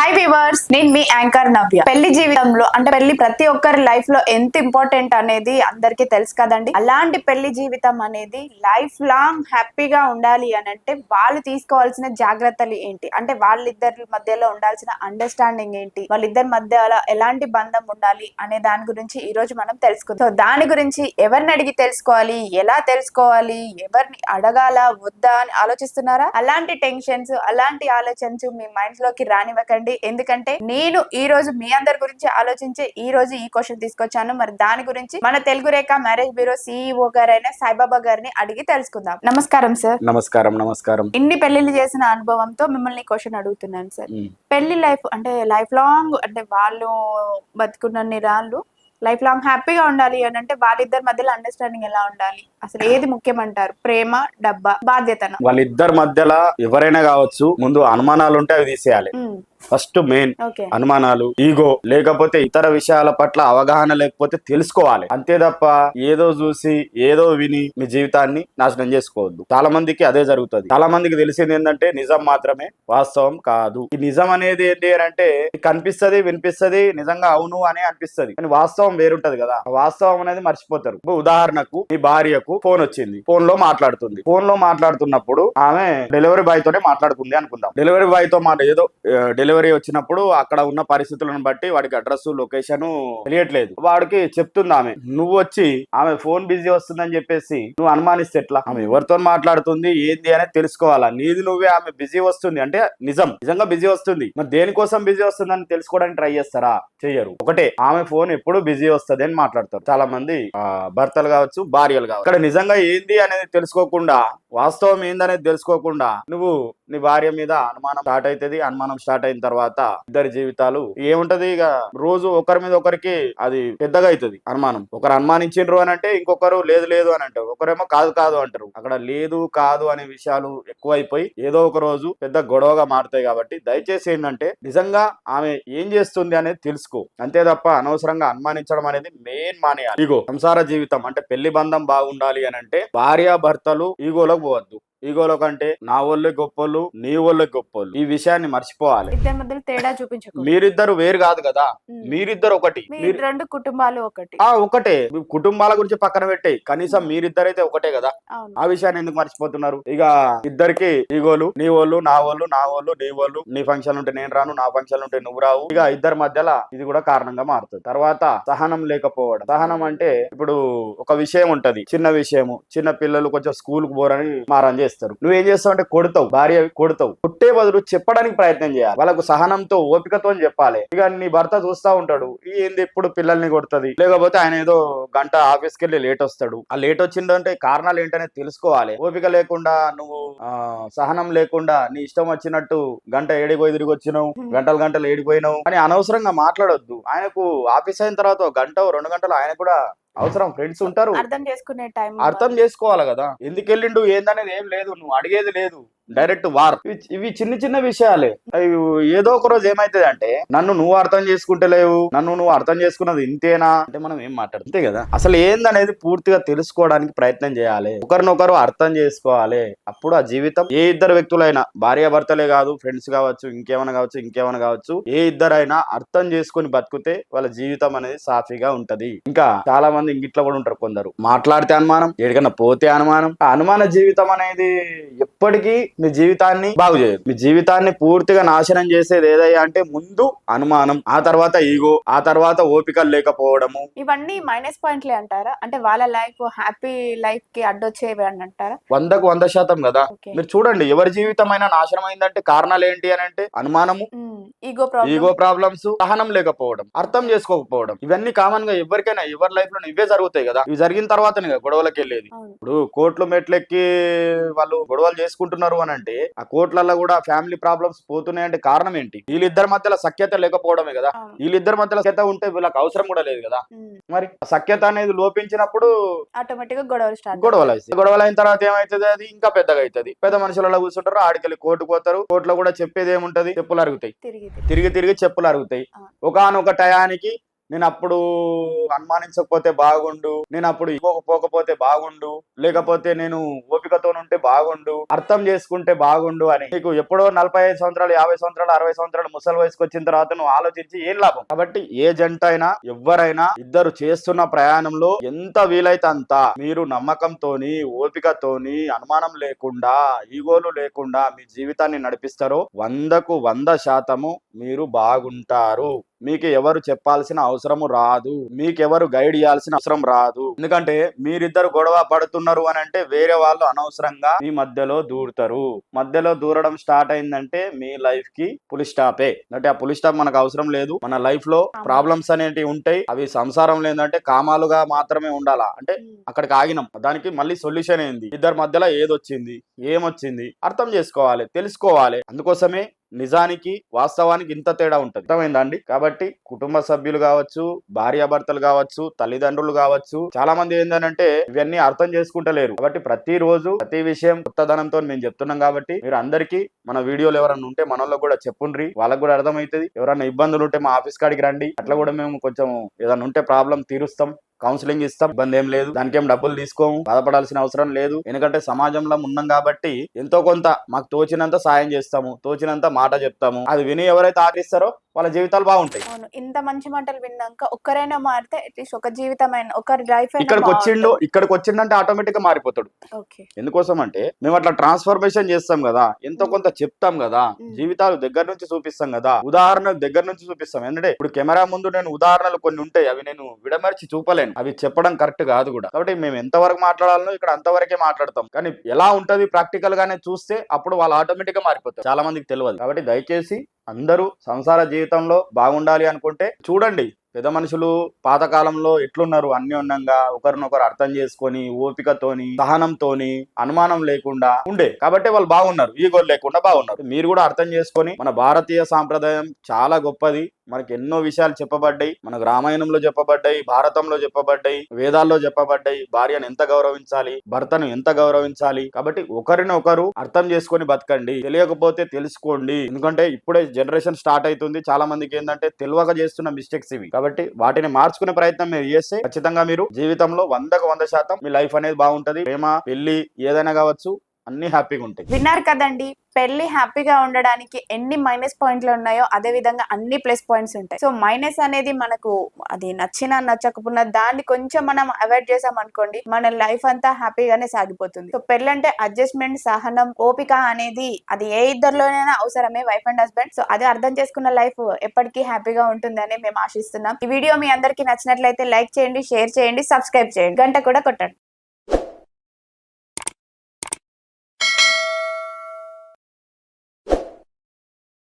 Hi viewers, నేను మీ anchor నవ్య. పెళ్లి జీవితంలో అంటే పెళ్లి ప్రతి ఒక్కరి లైఫ్ లో ఎంత ఇంపార్టెంట్ అనేది అందరికీ తెలుసు కదండి. అలాంటి పెళ్లి జీవితం అనేది లైఫ్ లాంగ్ హ్యాపీగా ఉండాలి అని అంటే వాళ్ళు తీసుకోవాల్సిన జాగ్రత్తలు ఏంటి, అంటే వాళ్ళిద్దరి మధ్యలో ఉండాల్సిన అండర్స్టాండింగ్ ఏంటి, వాళ్ళిద్దరి మధ్యలో ఎలాంటి బంధం ఉండాలి అనే దాని గురించి ఈ రోజు మనం తెలుసుకుందాం. సో దాని గురించి ఎవరిని అడిగి తెలుసుకోవాలి, ఎలా తెలుసుకోవాలి, ఎవరిని అడగాల వద్దా అని ఆలోచిస్తున్నారా? అలాంటి టెన్షన్స్, అలాంటి ఆలోచనలు మీ మైండ్ లోకి రానివ్వకండి. ఎందుకంటే నేను ఈ రోజు మీ అందరి గురించి ఆలోచించి ఈ రోజు ఈ క్వశ్చన్ తీసుకొచ్చాను. మరి దాని గురించి మన తెలుగు రేఖ మ్యారేజ్ బ్యూరో సిఇఓ గారైన సాయిబాబా గారిని అడిగి తెలుసుకుందాం. నమస్కారం సార్. నమస్కారం. నమస్కారం. ఇన్ని పెళ్లిళ్ళు చేసిన అనుభవంతో మిమ్మల్ని క్వశ్చన్ అడుగుతున్నాను సార్. పెళ్లి లైఫ్ అంటే లైఫ్ లాంగ్ అంటే వాళ్ళు బతుకున్నన్ని రాళ్ళు లైఫ్ లాంగ్ హ్యాపీగా ఉండాలి అని అంటే వాళ్ళిద్దరి మధ్యలో అండర్స్టాండింగ్ ఎలా ఉండాలి, అసలు ఏది ముఖ్యమంటారు? ప్రేమ, డబ్బా, బాధ్యతను? వాళ్ళిద్దరి మధ్యలో ఎవరైనా కావచ్చు, ముందు అనుమానాలు ఉంటే అవి తీసేయాలి. ఫస్ట్ మెయిన్ అనుమానాలు, ఈగో, లేకపోతే ఇతర విషయాల పట్ల అవగాహన లేకపోతే తెలుసుకోవాలి. అంతే తప్ప ఏదో చూసి ఏదో విని మీ జీవితాన్ని నాశనం చేసుకోవద్దు. చాలా మందికి అదే జరుగుతుంది. చాలా మందికి తెలిసింది ఏంటంటే నిజం మాత్రమే, వాస్తవం కాదు. ఈ నిజం అనేది ఏంటి అంటే కనిపిస్తుంది, వినిపిస్తుంది, నిజంగా అవును అని అనిపిస్తుంది, కానీ వాస్తవం వేరుంటది కదా. వాస్తవం అనేది మర్చిపోతారు. ఉదాహరణకు మీ భార్యకు ఫోన్ వచ్చింది, ఫోన్ లో మాట్లాడుతుంది. ఫోన్ లో మాట్లాడుతున్నప్పుడు ఆమె డెలివరీ బాయ్ తోనే మాట్లాడుకుంది అనుకుందాం. డెలివరీ బాయ్ తో ఏదో డెలివరీ వచ్చినప్పుడు అక్కడ ఉన్న పరిస్థితులను బట్టి వాడికి అడ్రస్, లొకేషన్ తెలియట్లేదు. వాడికి చెప్తుంది ఆమె, నువ్వు వచ్చి ఆమె ఫోన్ బిజీ వస్తుందని చెప్పేసి నువ్వు అనుమానిస్తే ఎట్లా? ఆమె ఎవరితో మాట్లాడుతుంది ఏంది అనేది తెలుసుకోవాలా. నీది నువ్వే ఆమె బిజీ వస్తుంది అంటే నిజంగా బిజీ వస్తుంది, మరి దేనికోసం బిజీ వస్తుందని తెలుసుకోవడానికి ట్రై చేస్తారా? చెయ్యరు. ఒకటే, ఆమె ఫోన్ ఎప్పుడు బిజీ వస్తుంది అని మాట్లాడతారు చాలా మంది భర్తలు కావచ్చు, భార్యలు కావచ్చు. ఇక్కడ నిజంగా ఏంది అనేది తెలుసుకోకుండా, వాస్తవం ఏందనేది తెలుసుకోకుండా నువ్వు నీ భార్య మీద అనుమానం స్టార్ట్ అవుతుంది. అనుమానం స్టార్ట్ అయిన తర్వాత ఇద్దరి జీవితాలు ఏముంటది, ఇక రోజు ఒకరి మీద ఒకరికి అది పెద్దగా అవుతుంది అనుమానం. ఒకరు అనుమానించిండ్రు అని అంటే ఇంకొకరు లేదు అని అంటారు, ఒకరేమో కాదు అంటారు. అక్కడ లేదు కాదు అనే విషయాలు ఎక్కువైపోయి ఏదో ఒక రోజు పెద్ద గొడవగా మారుతాయి. కాబట్టి దయచేసి ఏంటంటే నిజంగా ఆమె ఏం చేస్తుంది అనేది తెలుసుకో. అంతే తప్ప అనవసరంగా అనుమానించడం అనేది మెయిన్ మానేయాలి. ఈగో. సంసార జీవితం అంటే పెళ్లి బంధం బాగుండాలి అని అంటే భార్య భర్తలు ఈగోలోకి పోవద్దు. ఈగోలో కంటే నా వాళ్ళే గొప్పలు, నీ వాళ్ళే గొప్పలు, ఈ విషయాన్ని మర్చిపోవాలి. ఇద్దరి మధ్యలో తేడా చూపించకూడదు. మీరిద్దరు వేరు కాదు కదా, మీరిద్దరు ఒకటి, రెండు కుటుంబాలు ఒకటి. ఒకటే. కుటుంబాల గురించి పక్కన పెట్టేయి, కనీసం మీరిద్దరైతే ఒకటే కదా. ఆ విషయాన్ని ఎందుకు మర్చిపోతున్నారు? ఇక ఇద్దరికి ఈగోలు, నీ వాళ్ళు నా వాళ్ళు, నా వాళ్ళు నీ వాళ్ళు, నీ ఫంక్షన్ ఉంటే నేను రాను, నా ఫంక్షన్ ఉంటే నువ్వు రావు. ఇక ఇద్దరి మధ్యలో ఇది కూడా కారణంగా మారుతుంది. తర్వాత సహనం లేకపోవడం. సహనం అంటే ఇప్పుడు ఒక విషయం ఉంటది, చిన్న విషయము, చిన్న పిల్లలు కొంచెం స్కూల్ కు పోరని మారం చేస్తారు. నువ్వేం చేస్తావు అంటే కొడతావు, భార్య కొడతావు. కొట్టే బదులు చెప్పడానికి ప్రయత్నం చేయాలి. వాళ్ళకు సహనంతో, ఓపికతో చెప్పాలి. ఇక నీ భర్త చూస్తా ఉంటాడు, ఏంది ఎప్పుడు పిల్లల్ని కొడుతుంది, లేకపోతే ఆయన ఏదో గంట ఆఫీస్కి వెళ్ళి లేట్ వస్తాడు. ఆ లేట్ వచ్చిందంటే కారణాలు ఏంటనేది తెలుసుకోవాలి. ఓపిక లేకుండా నువ్వు సహనం లేకుండా నీ ఇష్టం వచ్చినట్టు గంట ఏడిపోయి తిరిగి వచ్చినావు, గంటలు ఏడిపోయినావు అని అనవసరంగా మాట్లాడొద్దు. ఆయనకు ఆఫీస్ అయిన తర్వాత 1 గంట 2 గంటలు ఆయన కూడా అవసరం, ఫ్రెండ్స్ ఉంటారు, అర్థం చేసుకోవాలి కదా. ఎందుకు వెళ్ళిండు ఏందనేది ఏం లేదు, నువ్వు అడిగేది లేదు, డైరెక్ట్ వార్. ఇవి చిన్న విషయాలే. ఏదో ఒక రోజు ఏమైతుంది అంటే నన్ను నువ్వు అర్థం చేసుకుంటలేవు, నన్ను నువ్వు అర్థం చేసుకున్నది ఇంతేనా అంటే మనం ఏం మాట్లాడుతుంటే కదా. అసలు ఏందనేది పూర్తిగా తెలుసుకోవడానికి ప్రయత్నం చేయాలి, ఒకరినొకరు అర్థం చేసుకోవాలి. అప్పుడు ఆ జీవితం ఏ ఇద్దరు వ్యక్తులైనా, భార్య భర్తలే కాదు, ఫ్రెండ్స్ కావచ్చు, ఇంకేమైనా కావచ్చు, ఏ ఇద్దరైనా అర్థం చేసుకుని బతికితే వాళ్ళ జీవితం అనేది సాఫీగా ఉంటది. ఇంకా చాలా మంది ఇంగిట్లో కూడా ఉంటారు, కొందరు మాట్లాడితే అనుమానం, ఎక్కడికన్నా పోతే అనుమానం. ఆ అనుమాన జీవితం అనేది ఎప్పటికీ మీ జీవితాన్ని బాగు చేయదు. మీ జీవితాన్ని పూర్తిగా నాశనం చేసేది ఏదయ్యా అంటే ముందు అనుమానం, ఆ తర్వాత ఈగో, ఆ తర్వాత ఓపిక లేకపోవడము. ఇవన్నీ మైనస్ పాయింట్లే అంటారా? అంటే వాళ్ళ లైఫ్ హ్యాపీ లైఫ్ కి అడ్డొచ్చేవి అని అంటారా? 100కు 100% కదా. మీరు చూడండి, ఎవరి జీవితం అయినా నాశనం అయిందంటే కారణాలు ఏంటి అని అంటే అనుమానము, ఈగో ప్రాబ్లమ్స్, సహనం లేకపోవడం, అర్థం చేసుకోకపోవడం. ఇవన్నీ కామన్ గా ఎవరికైనా ఎవరి లైఫ్ లో ఇవే జరుగుతాయి కదా. ఇవి జరిగిన తర్వాతనే గొడవలకు వెళ్ళేది. ఇప్పుడు కోర్టులు మెట్లెక్కి వాళ్ళు గొడవలు చేసుకుంటున్నారు అని అంటే ఆ కోర్టులలో కూడా ఫ్యామిలీ ప్రాబ్లమ్స్ పోతున్నాయంటే కారణం ఏంటి? వీళ్ళిద్దరి మధ్యలో సఖ్యత లేకపోవడమే కదా. వీళ్ళిద్దరి మధ్యలో సఖ్యత ఉంటే వీళ్ళకి అవసరం కూడా లేదు కదా. మరి సఖ్యత అనేది లోపించినప్పుడు ఆటోమేటిక్ గా గొడవలు అయిన తర్వాత ఏమైతుంది, అది ఇంకా పెద్దగా అవుతుంది. పెద్ద మనుషులలో కూర్చుంటారు, ఆడికెళ్ళి కోర్టుకు పోతారు. కోర్టులో కూడా చెప్పేది ఏముంటది, చెప్పులు అరుగుతాయి, తిరిగి చెప్పులు అరుగుతాయి. ఒకానొక టయానికి నేను అప్పుడు అనుమానించకపోతే బాగుండు, నేను అప్పుడు ఇవ్వకపోతే బాగుండు, లేకపోతే నేను ఓపికతో ఉంటే బాగుండు, అర్థం చేసుకుంటే బాగుండు అని నీకు ఎప్పుడో 45 సంవత్సరాలు 50 సంవత్సరాలు 60 సంవత్సరాలు ముసలి వయసుకు వచ్చిన తర్వాత నువ్వు ఆలోచించి ఏం లాభం. కాబట్టి ఏ జంట అయినా ఎవరైనా ఇద్దరు చేస్తున్న ప్రయాణంలో ఎంత వీలైతే అంత మీరు నమ్మకంతోని ఓపికతోని అనుమానం లేకుండా ఈగోలు లేకుండా మీ జీవితాన్ని నడిపిస్తారో 100% మీరు బాగుంటారు. మీకు ఎవరు చెప్పాల్సిన అవసరము రాదు, మీకెవరు గైడ్ ఇవ్వాల్సిన అవసరం రాదు. ఎందుకంటే మీరిద్దరు గొడవ పడుతున్నారు అని అంటే వేరే వాళ్ళు అనవసరంగా మీ మధ్యలో దూరుతారు. మధ్యలో దూరడం స్టార్ట్ అయిందంటే మీ లైఫ్ కి పులి స్టాపే. అంటే ఆ పులి స్టాప్ మనకు అవసరం లేదు. మన లైఫ్ లో ప్రాబ్లమ్స్ అనేటివి ఉంటాయి. అవి సంసారం లేదంటే కామాలుగా మాత్రమే ఉండాలా అంటే అక్కడికి ఆగినాం. దానికి మళ్ళీ సొల్యూషన్ ఏంది, ఇద్దరి మధ్యలో ఏదొచ్చింది ఏమొచ్చింది అర్థం చేసుకోవాలి, తెలుసుకోవాలి. అందుకోసమే నిజానికి వాస్తవానికి ఇంత తేడా ఉంటది. అర్థమైందా అండి? కాబట్టి కుటుంబ సభ్యులు కావచ్చు, భార్యాభర్తలు కావచ్చు, తల్లిదండ్రులు కావచ్చు, చాలా మంది ఏంటంటే ఇవన్నీ అర్థం చేసుకుంటలేరు. కాబట్టి ప్రతిరోజు ప్రతి విషయం కొత్తదనంతో మేము చెప్తున్నాం. కాబట్టి మీరు అందరికీ మన వీడియోలు ఎవరన్నా ఉంటే మనలో కూడా చెప్పుండ్రి, వాళ్ళకు కూడా అర్థమవుతుంది. ఎవరన్నా ఇబ్బందులు ఉంటే మా ఆఫీస్ కాడికి రండి, అట్లా కూడా మేము కొంచెం ఏదైనా ఉంటే ప్రాబ్లం తీరుస్తాం, కౌన్సిలింగ్ ఇస్తాం. ఇబ్బంది ఏం లేదు, దానికేం డబ్బులు తీసుకోము, బాధపడాల్సిన అవసరం లేదు. ఎందుకంటే సమాజంలో ఉన్నాం కాబట్టి ఎంతో కొంత మాకు తోచినంత సాయం చేస్తాము, తోచినంత మాట చెప్తాము. అది విని ఎవరైతే ఆదరిస్తారో వాళ్ళ జీవితాలు బాగుంటాయి. అవును, ఇంత మంచి మాటలు విన్నాక ఒక్కరైనా మారితే అట్లీస్ట్ ఒక జీవితమైన ఒకరి లైఫ్ ఇక్కడికి వచ్చిందంటే ఆటోమేటిక్ గా మారిపోతాడు. ఎందుకోసం అంటే మేము అట్లా ట్రాన్స్ఫర్మేషన్ చేస్తాం కదా, ఎంతో కొంత చెప్తాం కదా, జీవితాలు దగ్గర నుంచి చూపిస్తాం కదా, ఉదాహరణలు దగ్గర నుంచి చూపిస్తాం. ఎందుకంటే ఇప్పుడు కెమెరా ముందు నేను ఉదాహరణలు కొన్ని ఉంటాయి, అవి నేను విడమర్చి చూపలేను, అవి చెప్పడం కరెక్ట్ కాదు కూడా. కాబట్టి మేము ఎంతవరకు మాట్లాడాలనో ఇక్కడ అంతవరకే మాట్లాడతాం. కానీ ఎలా ఉంటది ప్రాక్టికల్ గానే చూస్తే అప్పుడు వాళ్ళు ఆటోమేటిక్ గా మారిపోతారు. చాలా మందికి తెలియదు. కాబట్టి దయచేసి అందరూ సంసార జీవితంలో బాగుండాలి అనుకుంటే చూడండి, పెద్ద మనుషులు పాతకాలంలో ఎట్లున్నారు, అన్యోన్యంగా ఒకరినొకరు అర్థం చేసుకొని ఓపికతోని సహనంతోని అనుమానం లేకుండా ఉండే. కాబట్టి వాళ్ళు బాగున్నారు, ఈగోలు లేకుండా బాగున్నారు. మీరు కూడా అర్థం చేసుకొని మన భారతీయ సాంప్రదాయం చాలా గొప్పది. మనకి ఎన్నో విషయాలు చెప్పబడ్డాయి, మనకు రామాయణంలో చెప్పబడ్డాయి, భారతంలో చెప్పబడ్డాయి, వేదాల్లో చెప్పబడ్డాయి. భార్యను ఎంత గౌరవించాలి, భర్తను ఎంత గౌరవించాలి. కాబట్టి ఒకరినొకరు అర్థం చేసుకొని బతకండి. తెలియకపోతే తెలుసుకోండి. ఎందుకంటే ఇప్పుడే జనరేషన్ స్టార్ట్ అవుతుంది. చాలా మందికి ఏంటంటే తెలియక చేస్తున్న మిస్టేక్స్ ఇవి. కాబట్టి వాటిని మార్చుకునే ప్రయత్నం మీరు చేస్తే ఖచ్చితంగా మీరు జీవితంలో 100% మీ లైఫ్ అనేది బాగుంటది. ప్రేమ, పెళ్లి ఏదైనా కావచ్చు, అన్ని హ్యాపీగా ఉంటాయి. విన్నారు కదండి, పెళ్లి హ్యాపీగా ఉండడానికి ఎన్ని మైనస్ పాయింట్లు ఉన్నాయో అదే విధంగా అన్ని ప్లస్ పాయింట్స్ ఉంటాయి. సో మైనస్ అనేది మనకు అది నచ్చినా నచ్చకపోయినా దాన్ని కొంచెం మనం అవాయిడ్ చేసాం అనుకోండి, మన లైఫ్ అంతా హ్యాపీగానే సాగిపోతుంది. సో పెళ్లి అంటే అడ్జస్ట్మెంట్, సహనం, ఓపిక అనేది అది ఏ ఇద్దరిలోనైనా అవసరమే, వైఫ్ అండ్ హస్బెండ్. సో అదే అర్థం చేసుకున్న లైఫ్ ఎప్పటికీ హ్యాపీగా ఉంటుందని మేము ఆశిస్తున్నాం. ఈ వీడియో మీ అందరికీ నచ్చినట్లయితే లైక్ చేయండి, షేర్ చేయండి, సబ్స్క్రైబ్ చేయండి, గంట కూడా కొట్టండి.